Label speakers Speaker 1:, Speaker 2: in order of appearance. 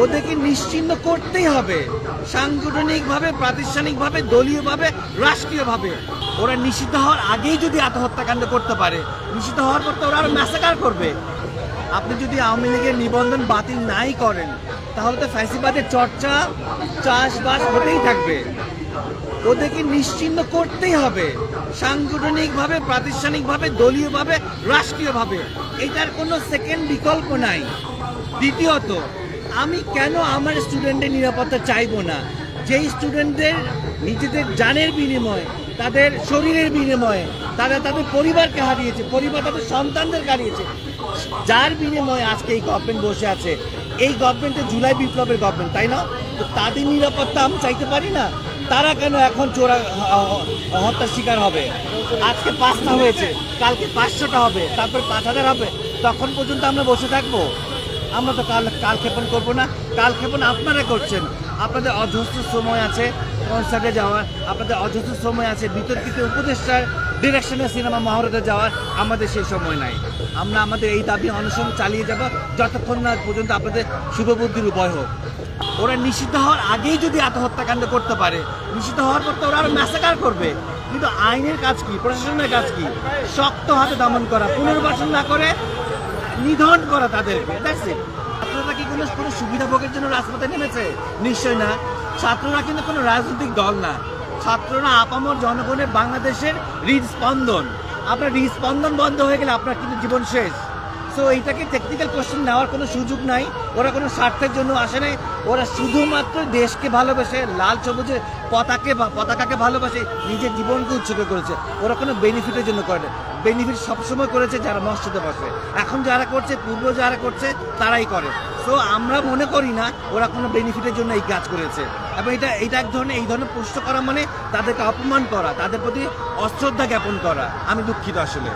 Speaker 1: ওদেরকে নিশ্চিহ্ন করতেই হবে, সাংগঠনিকভাবে, প্রাতিষ্ঠানিকভাবে, দলীয়ভাবে, রাষ্ট্রীয়ভাবে। ওরা নিষিদ্ধ হওয়ার আগেই যদি আত্মহত্যাকাণ্ড করতে পারে, নিষিদ্ধ হওয়ার পর তো ওরা আরো ম্যাসাকার করবে। আপনি যদি আওয়ামী লীগের নিবন্ধন বাতিল নাই করেন, তাহলে তো ফ্যাসিবাদের চর্চা, চাষবাস হতেই থাকবে। ওদেরকে নিশ্চিহ্ন করতেই হবে, সাংগঠনিকভাবে, প্রাতিষ্ঠানিকভাবে, দলীয়ভাবে, রাষ্ট্রীয়ভাবে। এটার কোনো সেকেন্ড বিকল্প নাই। দ্বিতীয়ত, আমি কেন আমার স্টুডেন্টের নিরাপত্তা চাইবো না? যেই স্টুডেন্টদের নিজেদের জানের বিনিময়ে, তাদের শরীরের বিনিময়ে, তারা তাদের পরিবারকে হারিয়েছে, পরিবার তাদের সন্তানদেরকে হারিয়েছে, যার বিনিময়ে আজকে এই গভর্নমেন্ট বসে আছে। এই গভর্নমেন্টে জুলাই বিপ্লবের গভর্নমেন্ট, তাই না? তো তাদের নিরাপত্তা আমি চাইতে পারি না? তারা কেন এখন চোরা হত্যার শিকার হবে? আজকে 5টা হয়েছে, কালকে 500টা হবে, তারপর 5000 হবে। তখন পর্যন্ত আমরা বসে থাকবো? আমরা তো কালক্ষেপণ করবো না। কালক্ষেপণ আপনারা করছেন। আপনাদের অজস্র সময় আছে কনসার্টে যাওয়ার, আপনাদের অজস্র সময় আছে বিতর্কিত উপদেষ্টার ডিরেকশনে সিনেমা মহরতে যাওয়ার। আমাদের সেই সময় নাই। আমরা আমাদের এই দাবি অনশন চালিয়ে যাব যতক্ষণ না পর্যন্ত আপনাদের শুভবুদ্ধির উপায় হোক। ওরা নিষিদ্ধ হওয়ার আগেই যদি আত্মহত্যাকাণ্ড করতে পারে, নিষিদ্ধ হওয়ার পর তো ওরা আরো ম্যাসাকার করবে। কিন্তু আইনের কাজ কি, প্রশাসনের কাজ কি? শক্ত হাতে দমন করা, পুনর্বাসন না করে নিধন করা তাদেরকে। ছাত্ররা কি কোনো সুবিধা ভোগের জন্য রাজপথে নেমেছে? নিশ্চয় না। ছাত্ররা কিন্তু কোনো রাজনৈতিক দল না। ছাত্ররা আপামর জনগণের, বাংলাদেশের হৃদস্পন্দন। আপনার হৃদস্পন্দন বন্ধ হয়ে গেলে আপনার কিন্তু জীবন শেষ। সো এইটাকে টেকনিক্যাল কোশ্চেন নেওয়ার কোনো সুযোগ নাই। ওরা কোনো স্বার্থের জন্য আসে নাই। ওরা শুধুমাত্র দেশকে ভালোবাসে, লাল সবুজে পতাকাকে ভালোবাসে, নিজের জীবনকে উৎসর্গ করেছে। ওরা কোনো বেনিফিটের জন্য করে না। বেনিফিট সবসময় করেছে যারা মসজিদে বসে। এখন যারা করছে, পূর্ব যারা করছে, তারাই করে। সো আমরা মনে করি না ওরা কোনো বেনিফিটের জন্য এই কাজ করেছে। এবং এটা এক ধরনের, এই ধরনের প্রশ্ন করা মানে তাদেরকে অপমান করা, তাদের প্রতি অশ্রদ্ধা জ্ঞাপন করা। আমি দুঃখিত আসলে।